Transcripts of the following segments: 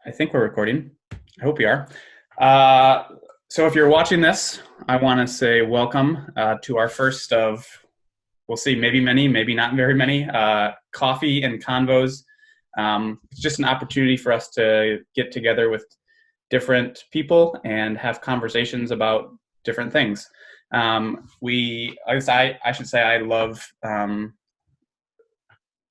I think we're recording. I hope we are. So if you're watching this, I want to say welcome to our first of, we'll see, maybe many, maybe not very many, coffee and convos. It's just an opportunity for us to get together with different people and have conversations about different things. I should say I love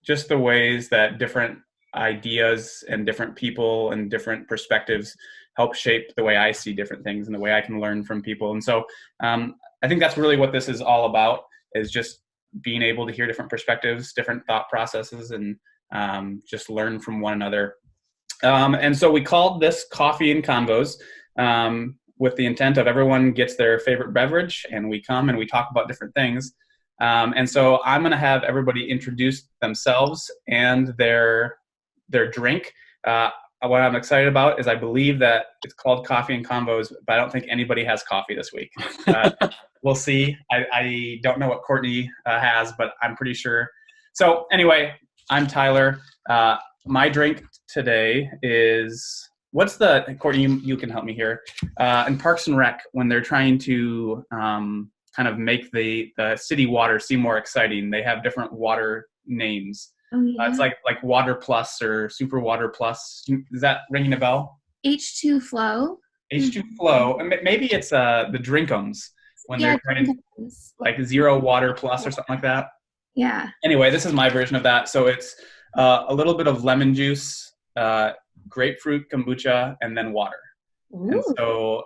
just the ways that different ideas and different people and different perspectives help shape the way I see different things and the way I can learn from people. And so I think that's really what this is all about, is just being able to hear different perspectives, different thought processes, and just learn from one another. And so we called this Coffee and Convos with the intent of everyone gets their favorite beverage and we come and we talk about different things. And so I'm going to have everybody introduce themselves and their drink. What I'm excited about is I believe that it's called Coffee and Convos, but I don't think anybody has coffee this week. We'll see. I don't know what Courtney has, but I'm pretty sure. So anyway, I'm Tyler. My drink today is, Courtney, you can help me here. In Parks and Rec, when they're trying to kind of make the city water seem more exciting, they have different water names. Oh, yeah. It's like Water Plus or Super Water Plus. Is that ringing a bell? H2 Flow. H2 Flow. And maybe it's the Drinkums when they're trying like Zero Water Plus or something like that. Yeah. Anyway, this is my version of that. So it's a little bit of lemon juice, grapefruit kombucha, and then water. Ooh. And so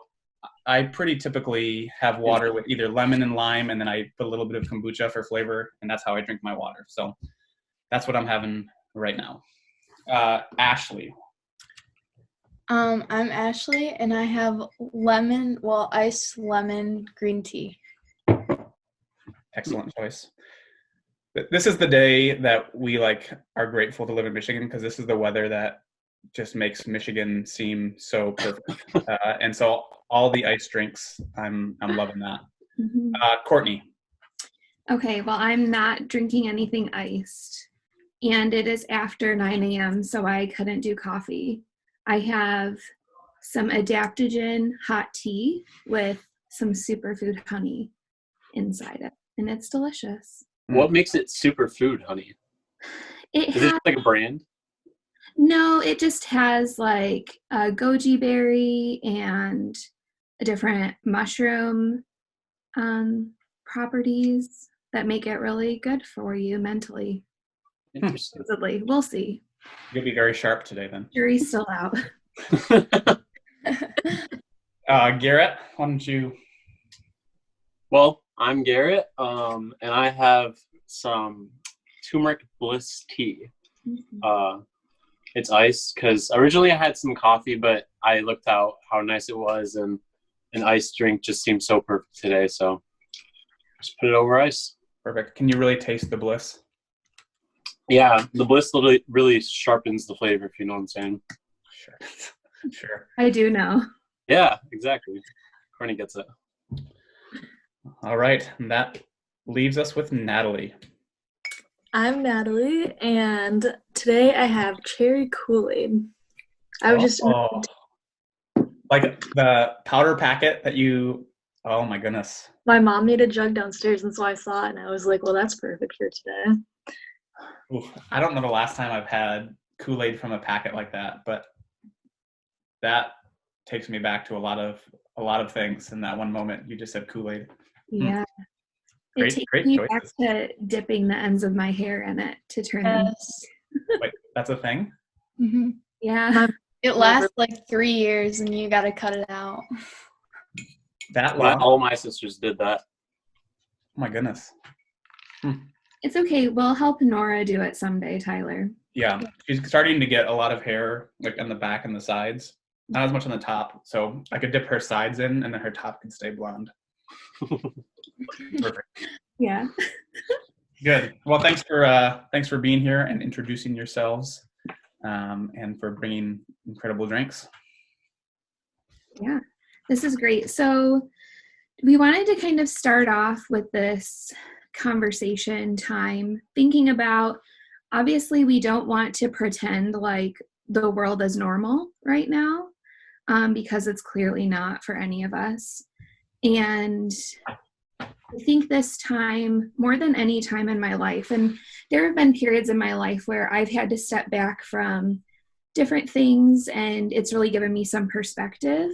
I pretty typically have water with either lemon and lime, and then I put a little bit of kombucha for flavor, and that's how I drink my water. So that's what I'm having right now. Ashley. I'm Ashley, and I have iced lemon green tea. Excellent choice. This is the day that we are grateful to live in Michigan, because this is the weather that just makes Michigan seem so perfect. And so all the ice drinks, I'm loving that. Mm-hmm. Courtney. Okay, well, I'm not drinking anything iced, and it is after 9 a.m., so I couldn't do coffee. I have some adaptogen hot tea with some superfood honey inside it, and it's delicious. What makes it superfood honey? Is it like a brand? No, it just has like goji berry and different mushroom properties that make it really good for you mentally. Interesting. Supposedly. We'll see. You'll be very sharp today then. Jury's still out. Garrett, why don't you? Well, I'm Garrett, and I have some turmeric bliss tea. Mm-hmm. It's iced because originally I had some coffee, but I looked out how nice it was, and an iced drink just seemed so perfect today, so just put it over ice. Perfect. Can you really taste the bliss? Yeah, the bliss really sharpens the flavor, if you know what I'm saying. Sure. I do know. Yeah, exactly. Courtney gets it. All right, and that leaves us with Natalie. I'm Natalie, and today I have cherry Kool-Aid. Like the powder packet that you, oh my goodness. My mom made a jug downstairs, and so I saw it, and I was like, well, that's perfect for today. Oof, I don't know the last time I've had Kool-Aid from a packet like that, but that takes me back to a lot of things in that one moment. You just said Kool-Aid. Yeah. Great me choices. back to dipping the ends of my hair in it to turn them. Wait, that's a thing? Mm-hmm. Yeah. It lasts like 3 years, and you got to cut it out. That long? All my sisters did that. Oh my goodness. It's okay. We'll help Nora do it someday, Tyler. Yeah. She's starting to get a lot of hair like on the back and the sides. Not as much on the top. So I could dip her sides in, and then her top could stay blonde. Perfect. Yeah. Good. Well, thanks for being here and introducing yourselves, and for bringing incredible drinks. Yeah, this is great. So we wanted to kind of start off with this conversation time, thinking about, obviously we don't want to pretend like the world as normal right now, because it's clearly not for any of us. And I think this time, more than any time in my life, and there have been periods in my life where I've had to step back from different things and it's really given me some perspective,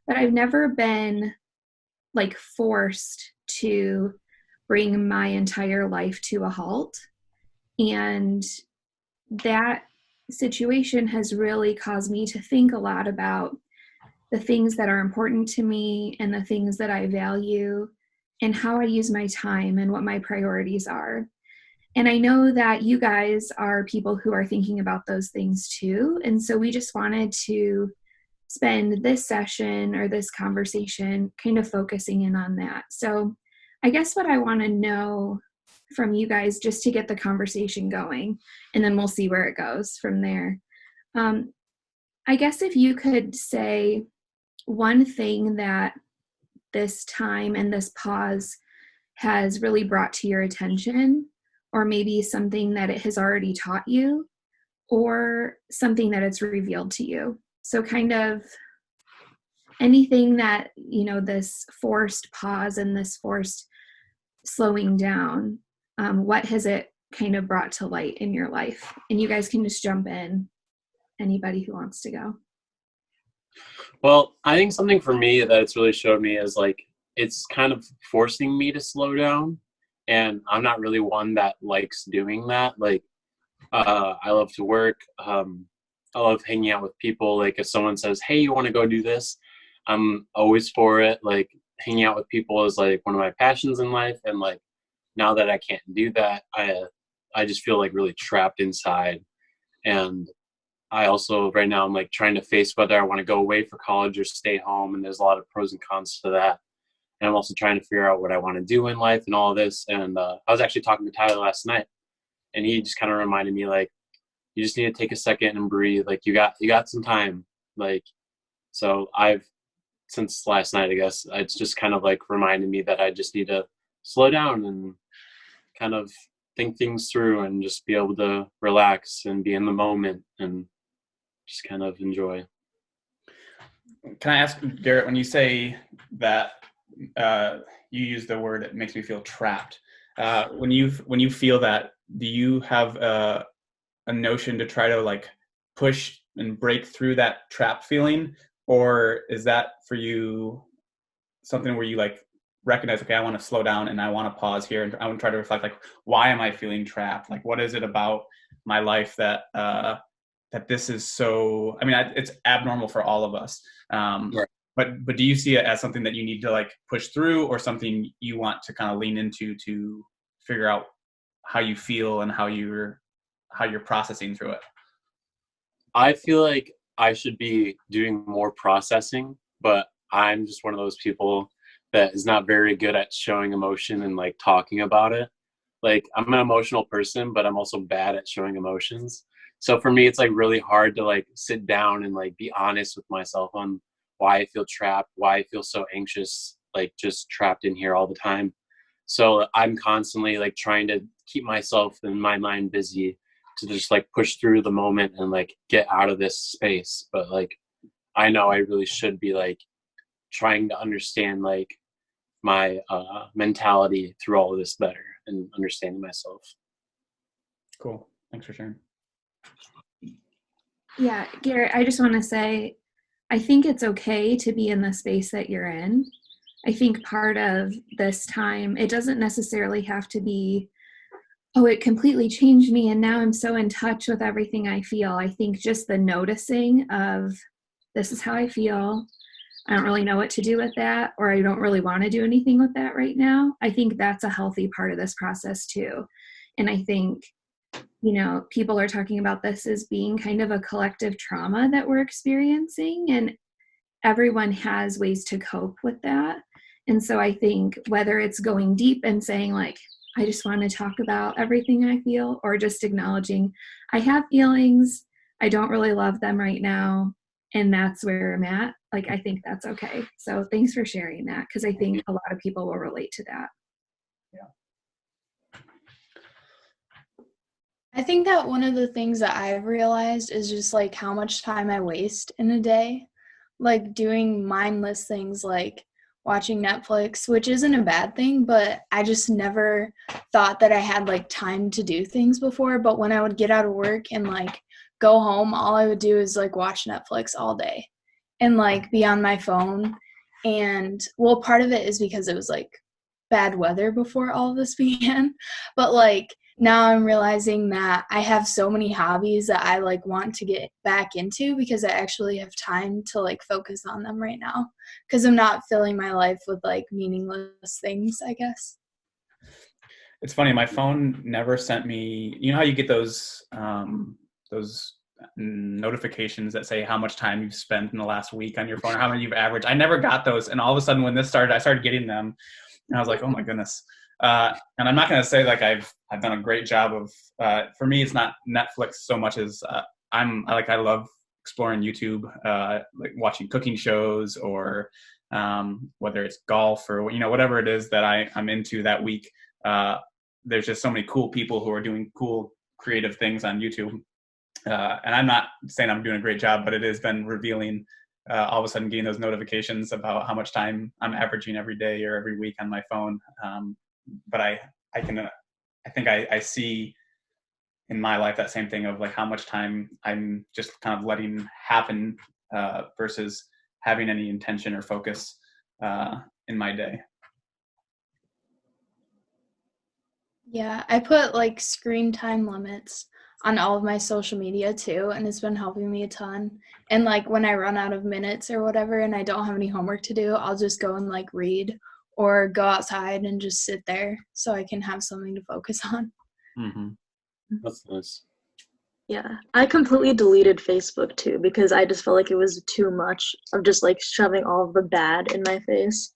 but I've never been like forced to bring my entire life to a halt. And that situation has really caused me to think a lot about the things that are important to me and the things that I value and how I use my time and what my priorities are. And I know that you guys are people who are thinking about those things too. And so we just wanted to spend this session or this conversation kind of focusing in on that. So I guess what I want to know from you guys, just to get the conversation going, and then we'll see where it goes from there. I guess if you could say one thing that this time and this pause has really brought to your attention, or maybe something that it has already taught you, or something that it's revealed to you. So kind of anything that, you know, this forced pause and this forced slowing down, what has it kind of brought to light in your life? And you guys can just jump in, anybody who wants to go. Well, I think something for me that it's really showed me is like it's kind of forcing me to slow down, and I'm not really one that likes doing that. Like I love to work. I love hanging out with people. Like if someone says, "Hey, you want to go do this?" I'm always for it. Like hanging out with people is like one of my passions in life, and like now that I can't do that, I just feel like really trapped inside. And I also right now I'm like trying to face whether I want to go away for college or stay home, and there's a lot of pros and cons to that. And I'm also trying to figure out what I want to do in life and all of this. And I was actually talking to Tyler last night, and he just kind of reminded me like, you just need to take a second and breathe. Like you got some time. Like, so since last night, I guess it's just kind of like reminded me that I just need to slow down and kind of think things through and just be able to relax and be in the moment and just kind of enjoy. Can I ask, Garrett, when you say that you use the word, it makes me feel trapped. When you feel that, do you have a notion to try to like push and break through that trap feeling? Or is that for you something where you like recognize, okay, I want to slow down and I want to pause here and I want to try to reflect, like, why am I feeling trapped? Like, what is it about my life that this is so, I mean, it's abnormal for all of us. Right. But do you see it as something that you need to like push through, or something you want to kind of lean into to figure out how you feel and how you're processing through it? I feel like I should be doing more processing, but I'm just one of those people that is not very good at showing emotion and like talking about it. Like I'm an emotional person, but I'm also bad at showing emotions. So for me, it's like really hard to like sit down and like be honest with myself on why I feel trapped, why I feel so anxious, like just trapped in here all the time. So I'm constantly like trying to keep myself and my mind busy to just like push through the moment and like get out of this space. But like I know I really should be like trying to understand like my mentality through all of this better and understanding myself. Cool. Thanks for sharing. Yeah, Garrett, I just want to say, I think it's okay to be in the space that you're in. I think part of this time, it doesn't necessarily have to be, oh, it completely changed me and now I'm so in touch with everything I feel. I think just the noticing of, this is how I feel. I don't really know what to do with that, or I don't really want to do anything with that right now. I think that's a healthy part of this process too. And I think, you know, people are talking about this as being kind of a collective trauma that we're experiencing, and everyone has ways to cope with that. And so I think whether it's going deep and saying like, I just want to talk about everything I feel, or just acknowledging I have feelings, I don't really love them right now, and that's where I'm at, like, I think that's okay. So thanks for sharing that, because I think a lot of people will relate to that. I I think that one of the things that I've realized is just like how much time I waste in a day, like doing mindless things like watching Netflix, which isn't a bad thing, but I just never thought that I had like time to do things before. But when I would get out of work and like go home, all I would do is like watch Netflix all day and like be on my phone. And well, part of it is because it was like bad weather before all of this began, but like now I'm realizing that I have so many hobbies that I like want to get back into because I actually have time to like focus on them right now because I'm not filling my life with like meaningless things, I guess. It's funny, my phone never sent me, you know how you get those notifications that say how much time you've spent in the last week on your phone or how many you've averaged. I never got those, and all of a sudden when this started, I started getting them, and I was like, oh my goodness. And I'm not going to say like I've done a great job of. For me, it's not Netflix so much as I love exploring YouTube, like watching cooking shows or whether it's golf or whatever it is that I'm into that week. There's just so many cool people who are doing cool creative things on YouTube. And I'm not saying I'm doing a great job, but it has been revealing all of a sudden getting those notifications about how much time I'm averaging every day or every week on my phone. But I think I see in my life that same thing of like how much time I'm just kind of letting happen versus having any intention or focus in my day. Yeah, I put like screen time limits on all of my social media too, and it's been helping me a ton. And like when I run out of minutes or whatever and I don't have any homework to do, I'll just go and like read or go outside and just sit there so I can have something to focus on. Mm-hmm. That's nice. Yeah, I completely deleted Facebook too because I just felt like it was too much of just like shoving all of the bad in my face.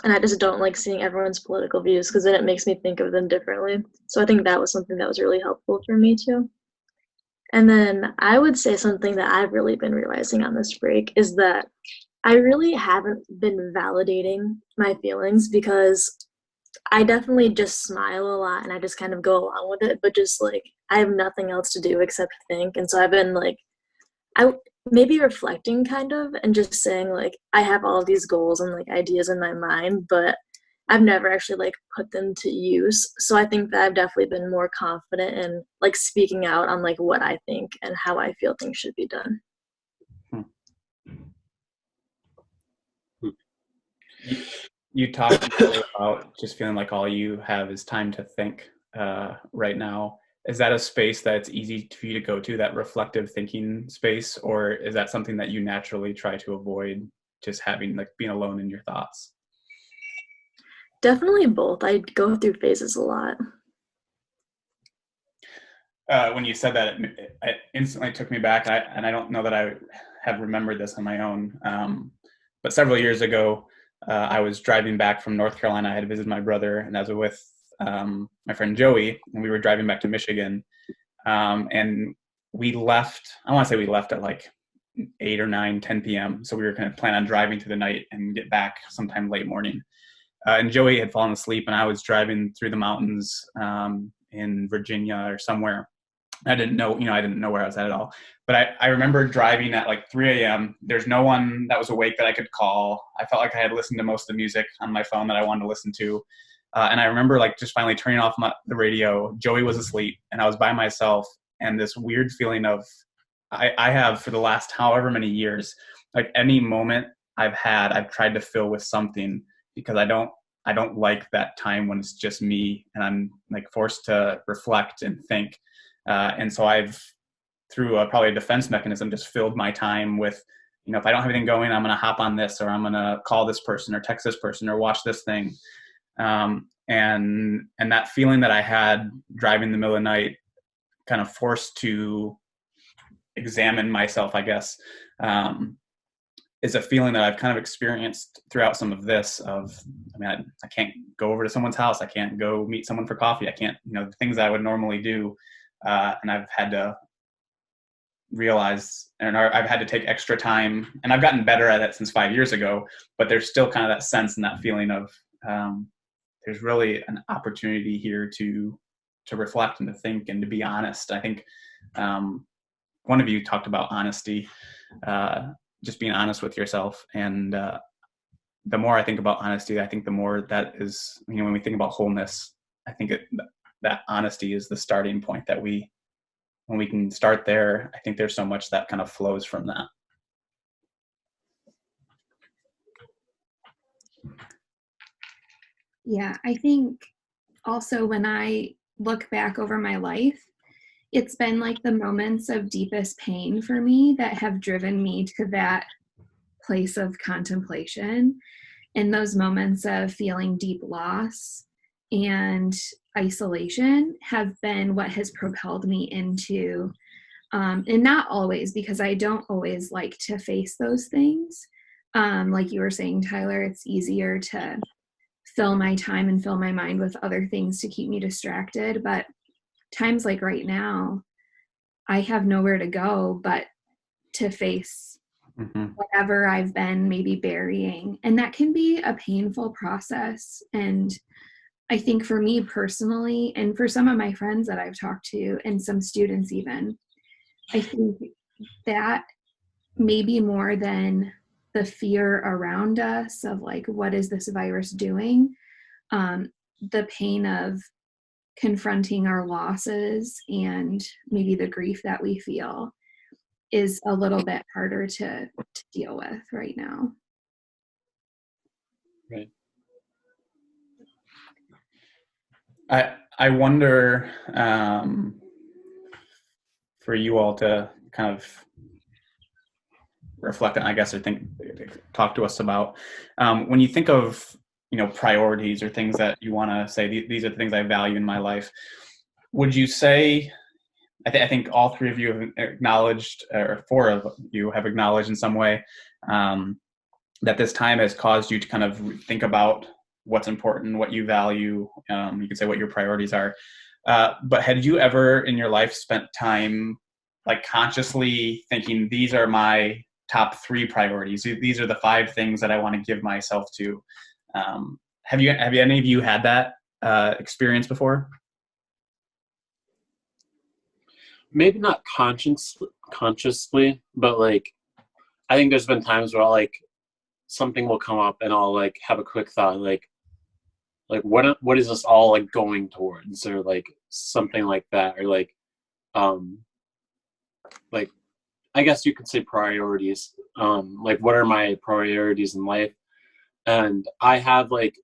And I just don't like seeing everyone's political views because then it makes me think of them differently. So I think that was something that was really helpful for me too. And then I would say something that I've really been realizing on this break is that I really haven't been validating my feelings because I definitely just smile a lot and I just kind of go along with it, but just like I have nothing else to do except think. And so I've been like, I maybe reflecting kind of and just saying like I have all of these goals and like ideas in my mind, but I've never actually like put them to use. So I think that I've definitely been more confident in like speaking out on like what I think and how I feel things should be done. You talked about just feeling like all you have is time to think right now. Is that a space that's easy for you to go to, that reflective thinking space, or is that something that you naturally try to avoid, just having like being alone in your thoughts? Definitely both. I go through phases a lot. When you said that, it instantly took me back, and I don't know that I have remembered this on my own. But several years ago, I was driving back from North Carolina. I had visited my brother, and I was with my friend Joey, and we were driving back to Michigan. And we left, I want to say we left at like 8 or 9, 10 p.m. So we were going to plan on driving through the night and get back sometime late morning. And Joey had fallen asleep, and I was driving through the mountains in Virginia or somewhere. I didn't know where I was at all. But I remember driving at like 3 a.m. There's no one that was awake that I could call. I felt like I had listened to most of the music on my phone that I wanted to listen to. And I remember like just finally turning off the radio. Joey was asleep, and I was by myself. And this weird feeling of I have for the last however many years, like any moment I've had, I've tried to fill with something because I don't like that time when it's just me and I'm like forced to reflect and think. And so I've, through probably a defense mechanism, just filled my time with, if I don't have anything going, I'm going to hop on this, or I'm going to call this person or text this person or watch this thing. And that feeling that I had driving in the middle of the night, kind of forced to examine myself, I guess, is a feeling that I've kind of experienced throughout some of this I can't go over to someone's house. I can't go meet someone for coffee. I can't, the things I would normally do. And I've had to realize, and I've had to take extra time, and I've gotten better at it since 5 years ago, but there's still kind of that sense and that feeling of, there's really an opportunity here to reflect and to think and to be honest. I think one of you talked about honesty, just being honest with yourself. And the more I think about honesty, I think the more that is, when we think about wholeness, I think that honesty is the starting point that when we can start there, I think there's so much that kind of flows from that. Yeah, I think also when I look back over my life, it's been like the moments of deepest pain for me that have driven me to that place of contemplation, and those moments of feeling deep loss and isolation have been what has propelled me into, and not always, because I don't always like to face those things. Like you were saying, Tyler, it's easier to fill my time and fill my mind with other things to keep me distracted. But times like right now, I have nowhere to go but to face whatever I've been maybe burying. And that can be a painful process. And I think for me personally, and for some of my friends that I've talked to, and some students even, I think that maybe more than the fear around us of like, what is this virus doing? The pain of confronting our losses and maybe the grief that we feel is a little bit harder to deal with right now. Right. I wonder for you all to kind of reflect on, I guess, or talk to us about when you think of priorities or things that you want to say, these are the things I value in my life. Would you say, I think all three of you have acknowledged, or four of you have acknowledged in some way, that this time has caused you to kind of think about what's important, what you value. You could say what your priorities are. But had you ever in your life spent time like consciously thinking, these are my top 3 priorities. These are the 5 things that I want to give myself to. Have any of you had that experience before? Maybe not consciously, but like, I think there's been times where like something will come up and I'll like have a quick thought, like what is this all like going towards, or like something like that, or like I guess you could say priorities. Like, what are my priorities in life? And I have like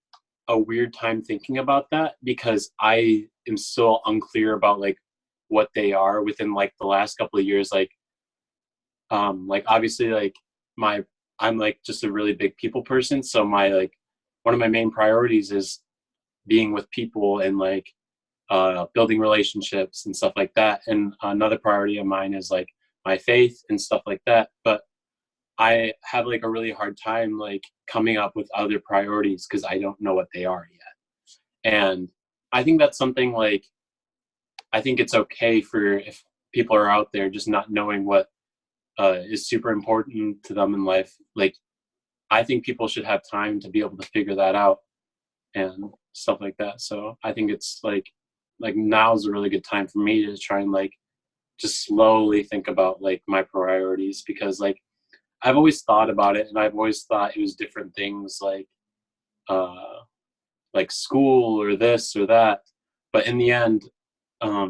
a weird time thinking about that because I am still unclear about like what they are within like the last couple of years. Like obviously like I'm like just a really big people person. So my like one of my main priorities is being with people and like building relationships and stuff like that. And another priority of mine is like my faith and stuff like that. But I have like a really hard time like coming up with other priorities because I don't know what they are yet. And I think that's something like, I think it's okay for if people are out there just not knowing what is super important to them in life. Like, I think people should have time to be able to figure that out and stuff like that. So I think it's like now is a really good time for me to try and like just slowly think about like my priorities, because like I've always thought about it and I've always thought it was different things like school or this or that. But in the end, I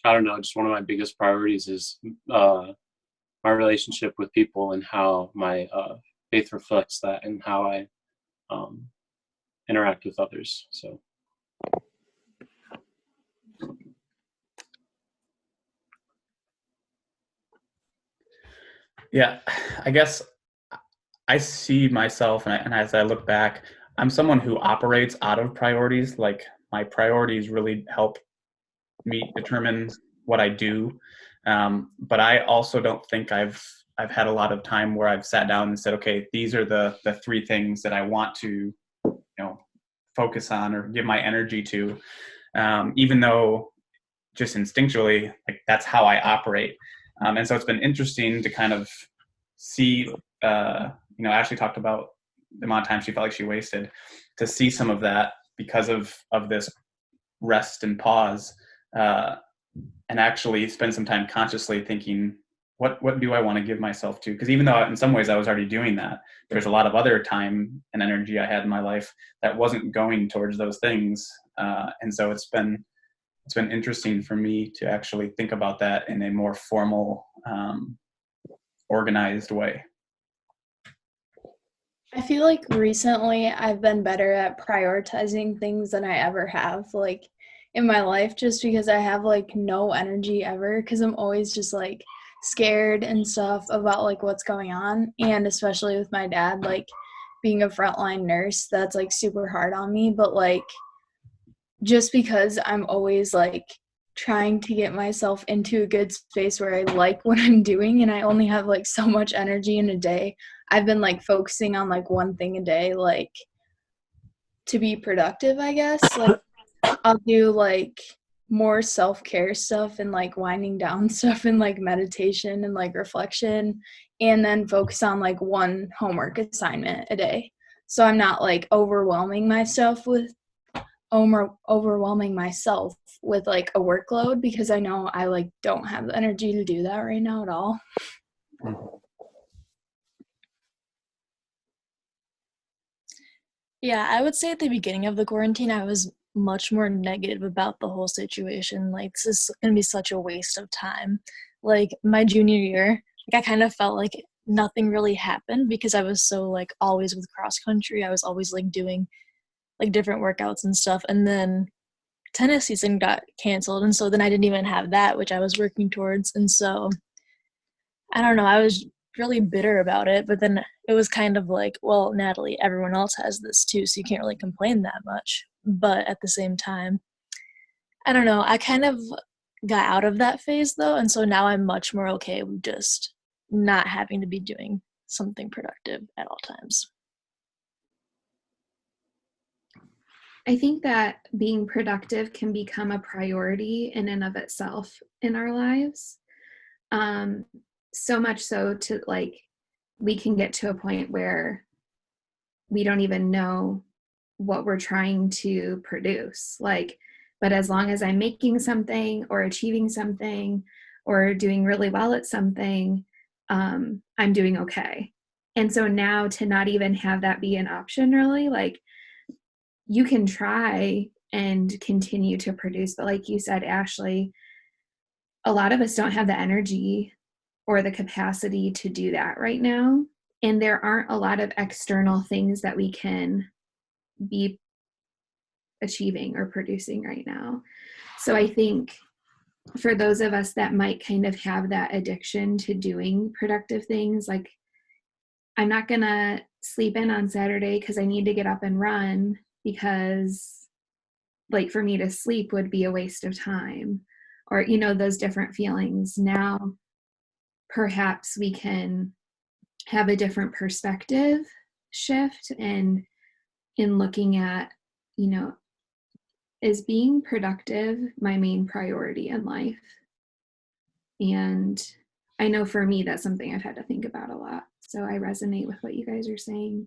don't know, just one of my biggest priorities is my relationship with people and how my faith reflects that and how I interact with others. So. Yeah, I guess I see myself, and as I look back, I'm someone who operates out of priorities. Like, my priorities really help me determine what I do. But I also don't think I've had a lot of time where I've sat down and said, okay, these are the 3 things that I want to, focus on or give my energy to, even though just instinctually, like, that's how I operate. And so it's been interesting to kind of see, Ashley talked about the amount of time she felt like she wasted, to see some of that because of this rest and pause. and actually spend some time consciously thinking, what do I want to give myself to? Because even though in some ways I was already doing that, there's a lot of other time and energy I had in my life that wasn't going towards those things. And so it's been interesting for me to actually think about that in a more formal, organized way. I feel like recently I've been better at prioritizing things than I ever have, like in my life, just because I have like no energy ever, because I'm always just like scared and stuff about like what's going on. And especially with my dad, like being a frontline nurse, that's like super hard on me. But like, just because I'm always like trying to get myself into a good space where I like what I'm doing, and I only have like so much energy in a day, I've been like focusing on like one thing a day, like to be productive, I guess. Like I'll do like more self-care stuff and like winding down stuff and like meditation and like reflection, and then focus on like one homework assignment a day. So I'm not like overwhelming myself with like a workload, because I know I like don't have the energy to do that right now at all. Yeah, I would say at the beginning of the quarantine, I was much more negative about the whole situation. Like, this is going to be such a waste of time. Like, my junior year, like, I kind of felt like nothing really happened because I was so, like, always with cross country. I was always, like, doing, like, different workouts and stuff. And then tennis season got canceled. And so then I didn't even have that, which I was working towards. And so, I don't know, I was really bitter about it, but then it was kind of like, well, Natalie, everyone else has this too, so you can't really complain that much. But at the same time, I don't know, I kind of got out of that phase though, and so now I'm much more okay with just not having to be doing something productive at all times. I think that being productive can become a priority in and of itself in our lives. So much so to like, we can get to a point where we don't even know what we're trying to produce. Like, but as long as I'm making something or achieving something or doing really well at something, I'm doing okay. And so now to not even have that be an option, really, like you can try and continue to produce, but like you said, Ashley, a lot of us don't have the energy or the capacity to do that right now. And there aren't a lot of external things that we can be achieving or producing right now. So I think for those of us that might kind of have that addiction to doing productive things, like I'm not going to sleep in on Saturday because I need to get up and run, because like for me to sleep would be a waste of time, or, you know, those different feelings. Now, perhaps we can have a different perspective shift and in looking at, you know, is being productive my main priority in life? And I know for me, that's something I've had to think about a lot. So I resonate with what you guys are saying.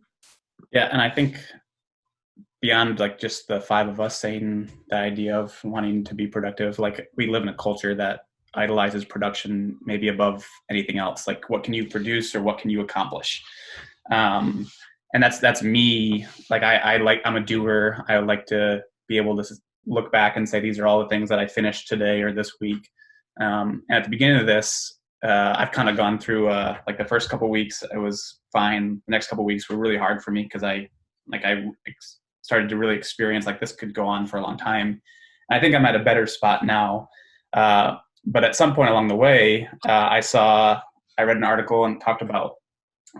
Yeah, and I think beyond like just the five of us saying the idea of wanting to be productive, like we live in a culture that idolizes production maybe above anything else. Like, what can you produce or what can you accomplish? And that's me. Like I'm a doer. I like to be able to look back and say, these are all the things that I finished today or this week. And at the beginning of this, I've kind of gone through like the first couple of weeks, it was fine. The next couple of weeks were really hard for me because I started to really experience like this could go on for a long time. I think I'm at a better spot now. But at some point along the way, I read an article and talked about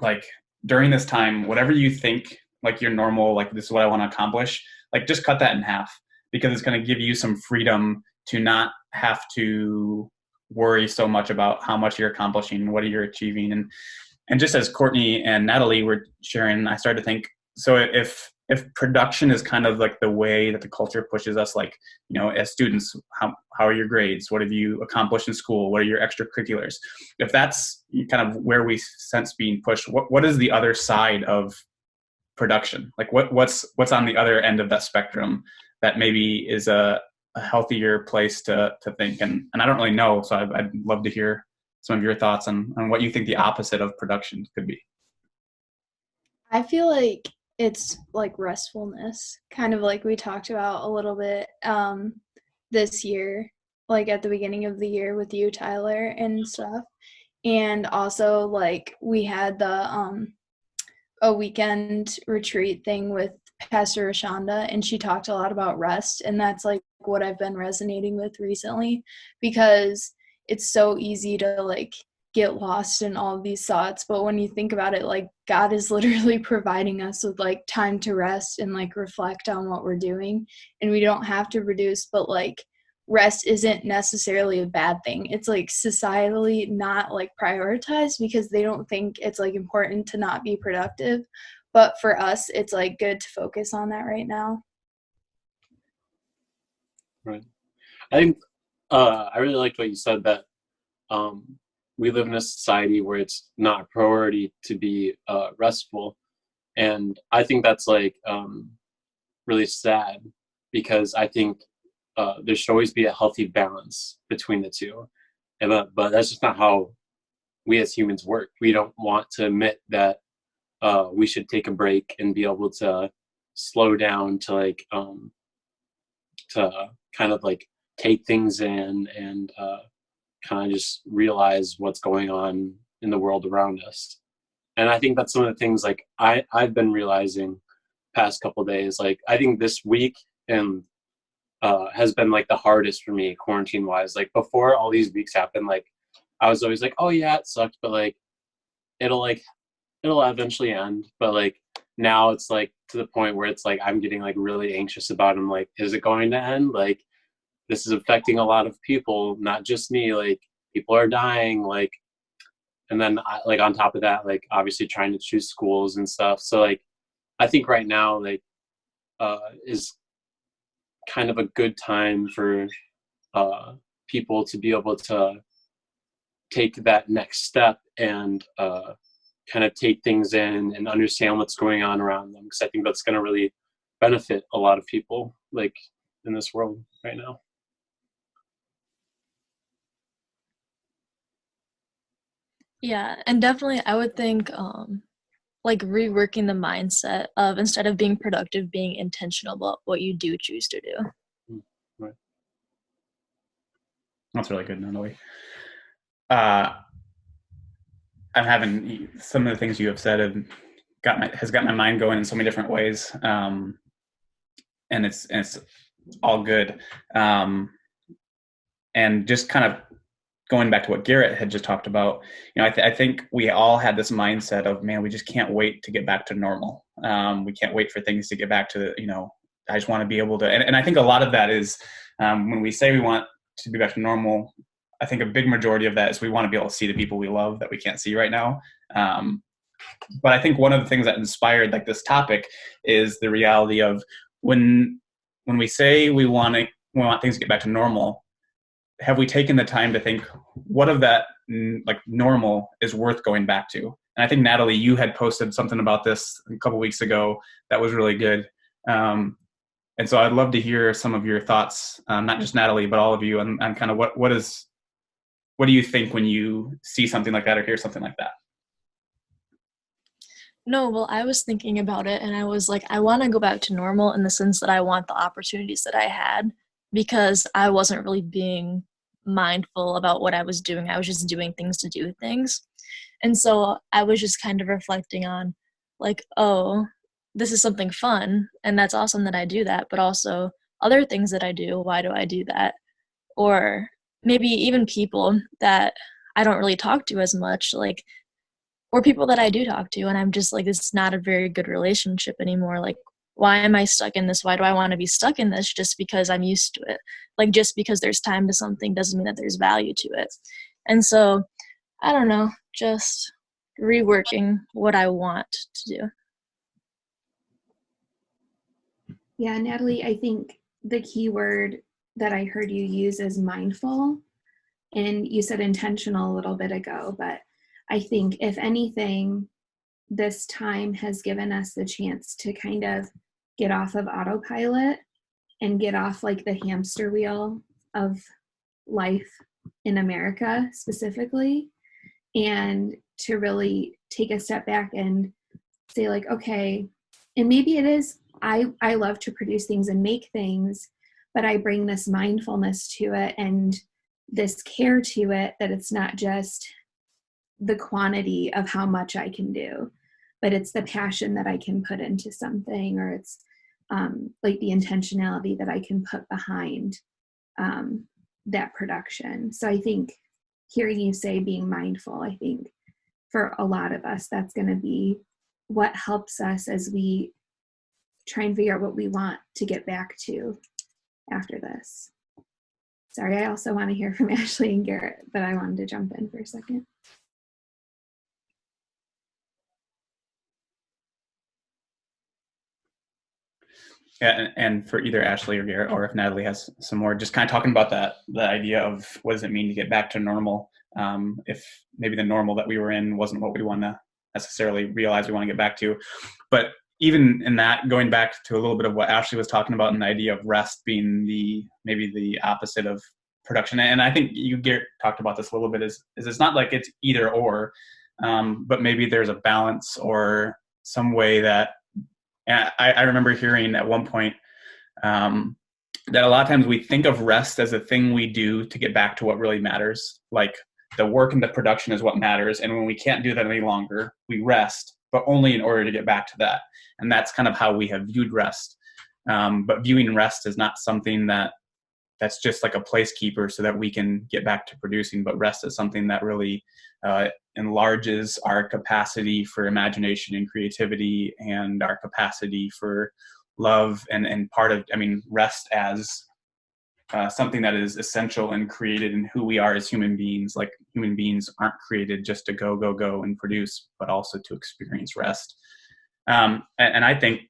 like during this time, whatever you think like your normal, like this is what I want to accomplish, like just cut that in half, because it's going to give you some freedom to not have to worry so much about how much you're accomplishing, what you're achieving. And just as Courtney and Natalie were sharing, I started to think, so if production is kind of like the way that the culture pushes us, like, you know, as students, how are your grades? What have you accomplished in school? What are your extracurriculars? If that's kind of where we sense being pushed, what is the other side of production? Like what's on the other end of that spectrum that maybe is a a healthier place to think? And I don't really know, so I'd love to hear some of your thoughts on what you think the opposite of production could be. I feel like it's like restfulness, kind of like we talked about a little bit this year, like at the beginning of the year with you, Tyler, and stuff. And also like we had the a weekend retreat thing with Pastor Rashonda, and she talked a lot about rest, and that's like what I've been resonating with recently, because it's so easy to like get lost in all of these thoughts, but when you think about it, like God is literally providing us with like time to rest and like reflect on what we're doing, and we don't have to produce, but like rest isn't necessarily a bad thing. It's like societally not like prioritized because they don't think it's like important to not be productive, but for us it's like good to focus on that right now. Right. I think I really liked what you said, that we live in a society where it's not a priority to be restful, and I think that's like really sad, because I think there should always be a healthy balance between the two, but that's just not how we as humans work. We don't want to admit that we should take a break and be able to slow down to like to kind of like take things in and kind of just realize what's going on in the world around us. And I think that's some of the things like I've been realizing past couple of days. Like I think this week and has been like the hardest for me quarantine wise. Like before all these weeks happened, like I was always like, oh yeah, it sucked, but like it'll eventually end. But like now it's like to the point where it's like I'm getting like really anxious about it. I'm like, is it going to end? Like this is affecting a lot of people, not just me. Like people are dying, like, and then like on top of that, like obviously trying to choose schools and stuff. So like I think right now like is kind of a good time for people to be able to take that next step and kind of take things in and understand what's going on around them, because I think that's going to really benefit a lot of people like in this world right now. Yeah, and definitely I would think like reworking the mindset of, instead of being productive, being intentional about what you do choose to do. Right. That's really good, Natalie. I'm having some of the things you have said has got my mind going in so many different ways, and it's all good. And just kind of going back to what Garrett had just talked about, you know, I think we all had this mindset of, man, we just can't wait to get back to normal. We can't wait for things to get back to, you know, I just want to be able to, and I think a lot of that is when we say we want to be back to normal, I think a big majority of that is we want to be able to see the people we love that we can't see right now. But I think one of the things that inspired like this topic is the reality of when we say we want things to get back to normal, have we taken the time to think what of that like normal is worth going back to? And I think Natalie, you had posted something about this a couple weeks ago that was really good. And so I'd love to hear some of your thoughts, not just Natalie, but all of you, on kind of what do you think when you see something like that or hear something like that? No, well, I was thinking about it and I was like, I want to go back to normal in the sense that I want the opportunities that I had, because I wasn't really being mindful about what I was doing. I was just doing things to do things. And so I was just kind of reflecting on like, oh, this is something fun and that's awesome that I do that, but also other things that I do, why do I do that? Or maybe even people that I don't really talk to as much, like, or people that I do talk to and I'm just like, this is not a very good relationship anymore. Like, why am I stuck in this? Why do I want to be stuck in this just because I'm used to it? Like, just because there's time to something doesn't mean that there's value to it. And so, I don't know, just reworking what I want to do. Yeah, Natalie, I think the key word that I heard you use is mindful. And you said intentional a little bit ago, but I think if anything, this time has given us the chance to kind of get off of autopilot and get off like the hamster wheel of life in America specifically, and to really take a step back and say like, okay, and maybe it is, I love to produce things and make things, but I bring this mindfulness to it and this care to it, that it's not just the quantity of how much I can do, but it's the passion that I can put into something, or it's like the intentionality that I can put behind that production. So I think hearing you say being mindful, I think for a lot of us, that's going to be what helps us as we try and figure out what we want to get back to after this. Sorry, I also want to hear from Ashley and Garrett, but I wanted to jump in for a second. Yeah, and for either Ashley or Garrett, or if Natalie has some more, just kind of talking about the idea of what does it mean to get back to normal, if maybe the normal that we were in wasn't what we want to necessarily realize we want to get back to. But even in that, going back to a little bit of what Ashley was talking about, and the idea of rest being maybe the opposite of production. And I think you, Garrett, talked about this a little bit, is it's not like it's either or, but maybe there's a balance or some way that, and I remember hearing at one point that a lot of times we think of rest as a thing we do to get back to what really matters. Like the work and the production is what matters. And when we can't do that any longer, we rest, but only in order to get back to that. And that's kind of how we have viewed rest. But viewing rest is not something that's just like a placekeeper so that we can get back to producing, but rest is something that really enlarges our capacity for imagination and creativity, and our capacity for love, and part of, rest as something that is essential and created in who we are as human beings. Like human beings aren't created just to go and produce, but also to experience rest. And I think,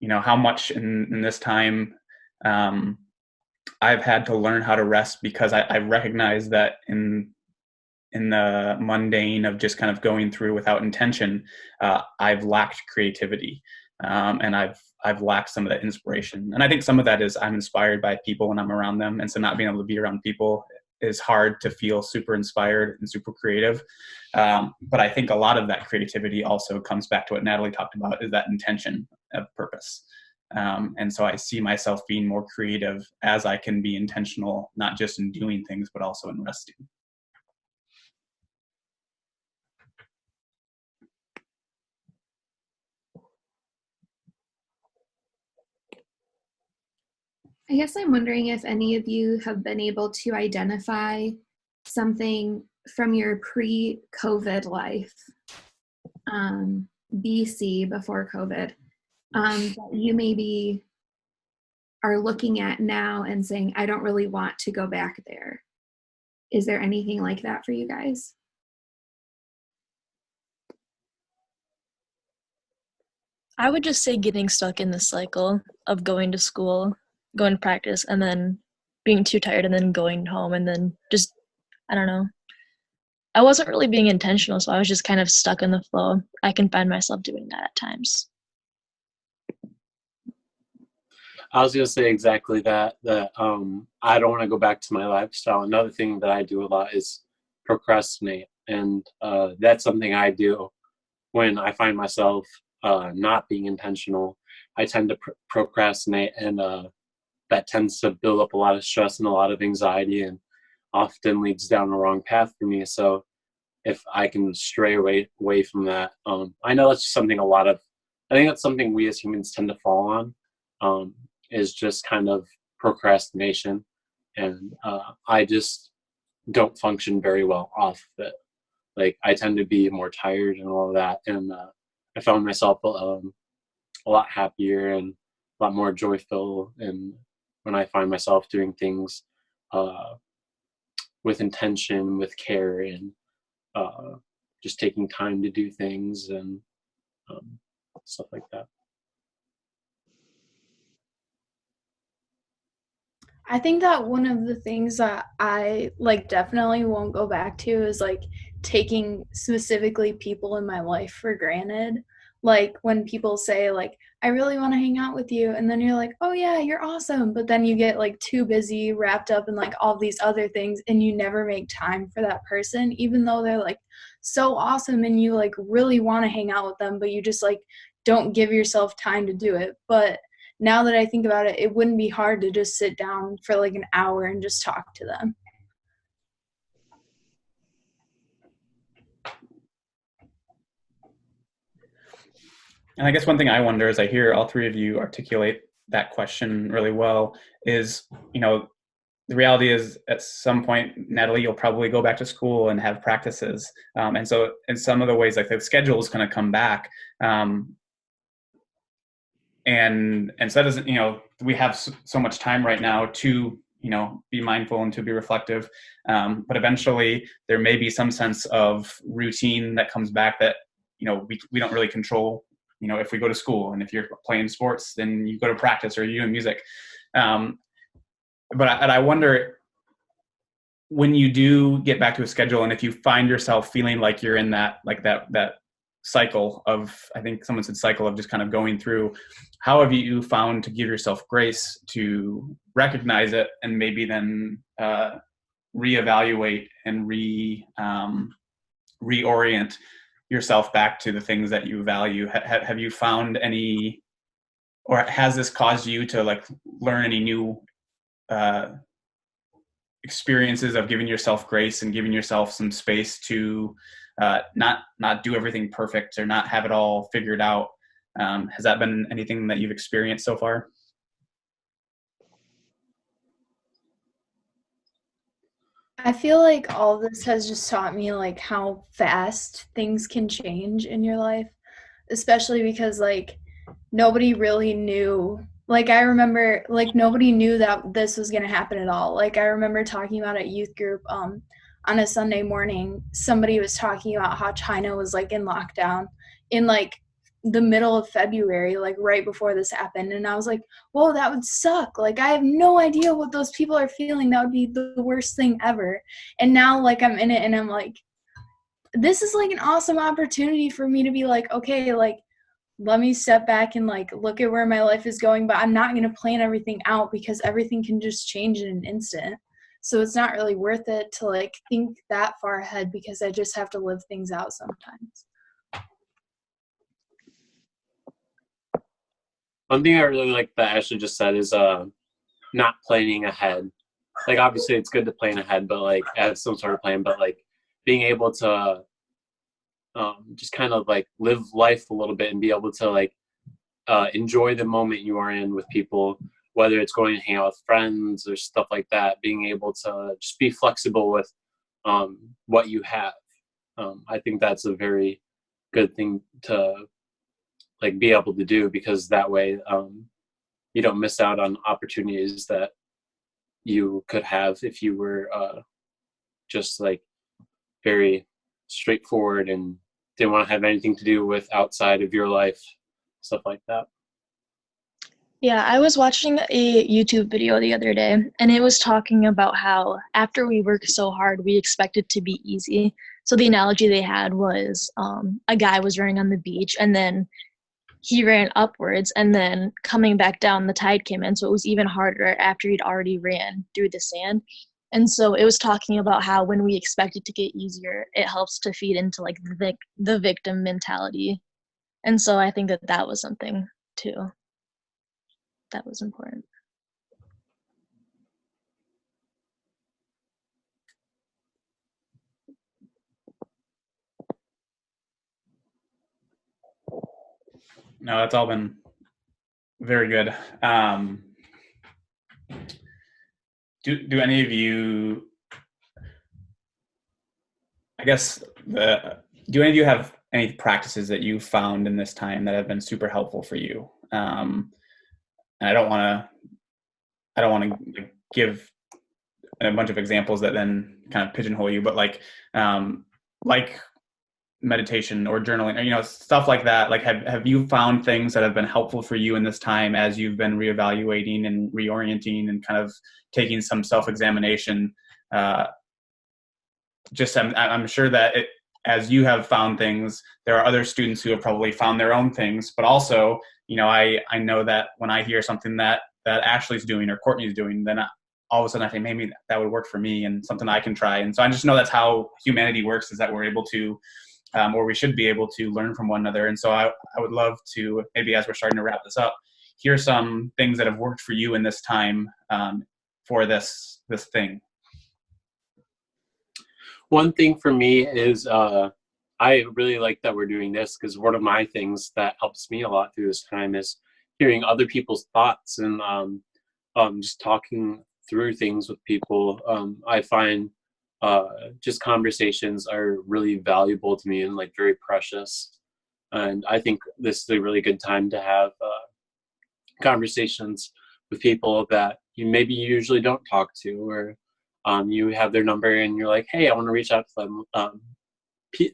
how much in this time I've had to learn how to rest, because I recognize that in the mundane of just kind of going through without intention, I've lacked creativity, and I've lacked some of that inspiration. And I think some of that is I'm inspired by people when I'm around them, and so not being able to be around people is hard to feel super inspired and super creative. But I think a lot of that creativity also comes back to what Natalie talked about, is that intention of purpose. And so I see myself being more creative as I can be intentional, not just in doing things, but also in resting. I guess I'm wondering if any of you have been able to identify something from your pre-COVID life, BC, before COVID, that you maybe are looking at now and saying, I don't really want to go back there. Is there anything like that for you guys? I would just say getting stuck in the cycle of going to school, going to practice, and then being too tired, and then going home, and then just, I don't know. I wasn't really being intentional, so I was just kind of stuck in the flow. I can find myself doing that at times. I was going to say exactly that I don't want to go back to my lifestyle. Another thing that I do a lot is procrastinate. And that's something I do when I find myself not being intentional. I tend to procrastinate, and that tends to build up a lot of stress and a lot of anxiety, and often leads down the wrong path for me. So if I can stray away from that, I know that's something I think that's something we as humans tend to fall on, is just kind of procrastination. And I just don't function very well off of it. Like I tend to be more tired and all of that. And I found myself a lot happier and a lot more joyful, and when I find myself doing things with intention, with care, and just taking time to do things, and stuff like that. I think that one of the things that I definitely won't go back to is taking specifically people in my life for granted. Like when people say I really want to hang out with you. And then you're like, oh yeah, you're awesome. But then you get like too busy, wrapped up in like all these other things, and you never make time for that person, even though they're like so awesome and you like really want to hang out with them, but you just like don't give yourself time to do it. But now that I think about it, it wouldn't be hard to just sit down for like an hour and just talk to them. And I guess one thing I wonder, as I hear all three of you articulate that question really well, is, the reality is at some point, Natalie, you'll probably go back to school and have practices. And so in some of the ways, like the schedule is going to come back. And so that doesn't, we have so much time right now to, be mindful and to be reflective. But eventually there may be some sense of routine that comes back that, we don't really control. If we go to school, and if you're playing sports, then you go to practice, or you're doing music. But I wonder, when you do get back to a schedule, and if you find yourself feeling like you're in that cycle of, I think someone said cycle of just kind of going through, how have you found to give yourself grace to recognize it and maybe then reevaluate and reorient yourself back to the things that you value? Have you found any, or has this caused you to like learn any new experiences of giving yourself grace and giving yourself some space to not do everything perfect or not have it all figured out? Has that been anything that you've experienced so far? I feel like all this has just taught me like how fast things can change in your life, especially because like nobody really knew. Like I remember like nobody knew that this was going to happen at all. Like I remember talking about at youth group on a Sunday morning, somebody was talking about how China was like in lockdown in like the middle of February, like right before this happened. And I was like, whoa, that would suck. Like, I have no idea what those people are feeling. That would be the worst thing ever. And now like I'm in it and I'm like, this is like an awesome opportunity for me to be like, okay, like, let me step back and like look at where my life is going, but I'm not going to plan everything out because everything can just change in an instant. So it's not really worth it to like think that far ahead because I just have to live things out sometimes. One thing I really like that Ashley just said is not planning ahead. Like obviously it's good to plan ahead, but like have some sort of plan, but like being able to just kind of like live life a little bit and be able to like enjoy the moment you are in with people, whether it's going to hang out with friends or stuff like that, being able to just be flexible with what you have. I think that's a very good thing to like be able to do, because that way you don't miss out on opportunities that you could have if you were just like very straightforward and didn't want to have anything to do with outside of your life, stuff like that. Yeah, I was watching a YouTube video the other day, and it was talking about how after we work so hard, we expect it to be easy. So the analogy they had was a guy was running on the beach, and then he ran upwards, and then coming back down, the tide came in, so it was even harder after he'd already ran through the sand. And so it was talking about how when we expect it to get easier, it helps to feed into like the victim mentality. And so I think that was something too that was important. No, that's all been very good. Do any of you, I guess, do any of you have any practices that you found in this time that have been super helpful for you? And I don't want to give a bunch of examples that then kind of pigeonhole you, but like meditation or journaling, or, stuff like that. Like, have you found things that have been helpful for you in this time as you've been reevaluating and reorienting and kind of taking some self-examination? I'm sure that as you have found things, there are other students who have probably found their own things. But also, I know that when I hear something that Ashley's doing or Courtney's doing, then all of a sudden I think maybe that would work for me and something I can try. And so I just know that's how humanity works, is that we're able to, or we should be able to learn from one another. And so I would love to, maybe as we're starting to wrap this up, hear some things that have worked for you in this time for this thing. One thing for me is I really like that we're doing this, because one of my things that helps me a lot through this time is hearing other people's thoughts and just talking through things with people. I find just conversations are really valuable to me and like very precious. And I think this is a really good time to have conversations with people that you maybe usually don't talk to, or you have their number and you're like, hey, I want to reach out to them.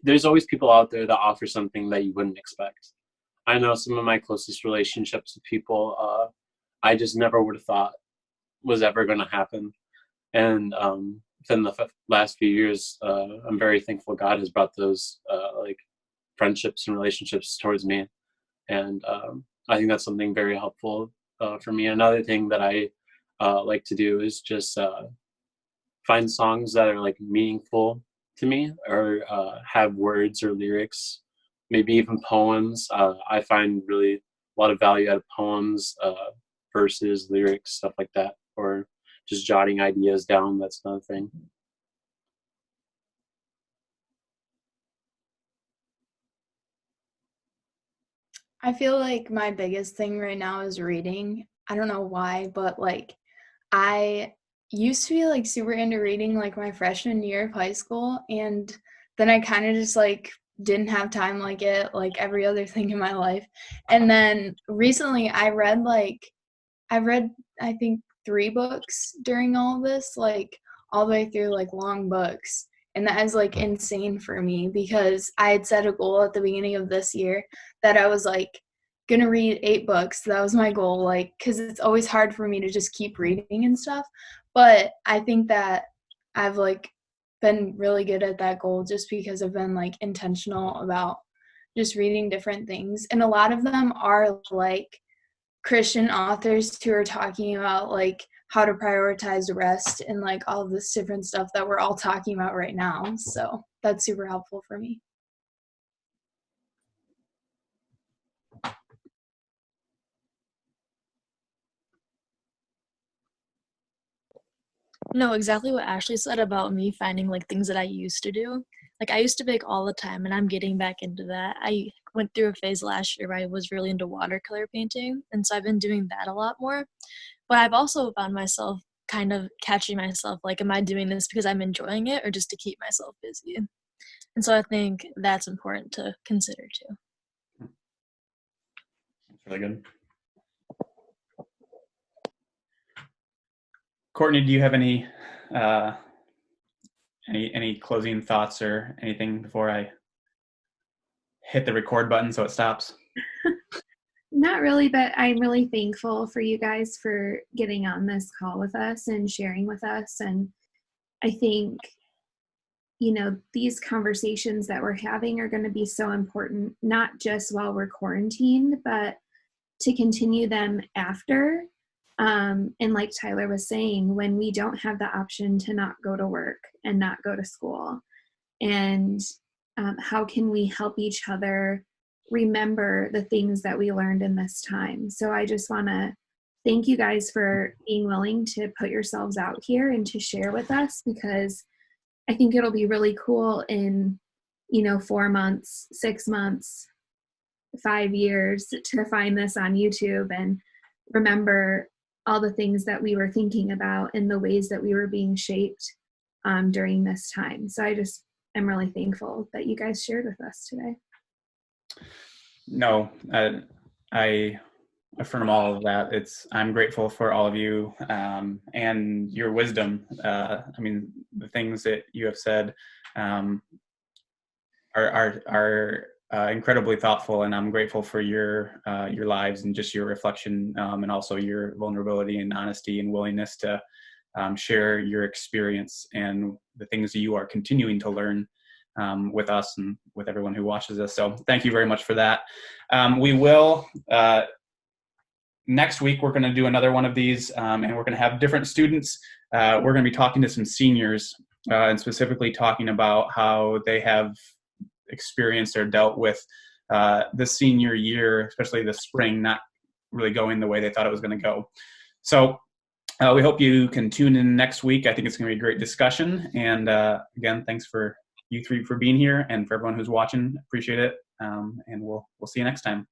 There's always people out there that offer something that you wouldn't expect. I know some of my closest relationships with people I just never would have thought was ever going to happen. And within the last few years, I'm very thankful God has brought those like friendships and relationships towards me. And I think that's something very helpful for me. Another thing that I like to do is just find songs that are like meaningful to me, or have words or lyrics, maybe even poems. I find really a lot of value out of poems, verses, lyrics, stuff like that, or just jotting ideas down. That's another thing. I feel like my biggest thing right now is reading. I don't know why, but like I used to be like super into reading like my freshman year of high school, and then I kind of just like didn't have time like it, like every other thing in my life. And then recently I read I think 3 books during all of this, like all the way through, like long books. And that is like insane for me, because I had set a goal at the beginning of this year that I was like gonna read 8 books. That was my goal, like, because it's always hard for me to just keep reading and stuff. But I think that I've like been really good at that goal just because I've been like intentional about just reading different things. And a lot of them are like Christian authors who are talking about like how to prioritize rest and like all of this different stuff that we're all talking about right now. So that's super helpful for me. No, exactly what Ashley said about me finding like things that I used to do. Like I used to bake all the time and I'm getting back into that. I went through a phase last year where I was really into watercolor painting, and so I've been doing that a lot more. But I've also found myself kind of catching myself like, am I doing this because I'm enjoying it or just to keep myself busy? And so I think that's important to consider too. That's really good. Courtney, do you have any closing thoughts or anything before I hit the record button so it stops? Not really, but I'm really thankful for you guys for getting on this call with us and sharing with us. And I think, these conversations that we're having are going to be so important, not just while we're quarantined, but to continue them after. And like Tyler was saying, when we don't have the option to not go to work and not go to school, and how can we help each other remember the things that we learned in this time? So I just want to thank you guys for being willing to put yourselves out here and to share with us, because I think it'll be really cool in 4 months, 6 months, 5 years to find this on YouTube and remember all the things that we were thinking about and the ways that we were being shaped during this time. So I'm really thankful that you guys shared with us today. No, I affirm all of that. I'm grateful for all of you and your wisdom. The things that you have said are incredibly thoughtful, and I'm grateful for your lives and just your reflection and also your vulnerability and honesty and willingness to share your experience and the things that you are continuing to learn with us and with everyone who watches us. So thank you very much for that. We will, next week, we're going to do another one of these, and we're going to have different students. We're going to be talking to some seniors and specifically talking about how they have experienced or dealt with the senior year, especially the spring, not really going the way they thought it was going to go. So we hope you can tune in next week. I think it's going to be a great discussion. And again, thanks for you three for being here, and for everyone who's watching. Appreciate it. And we'll see you next time.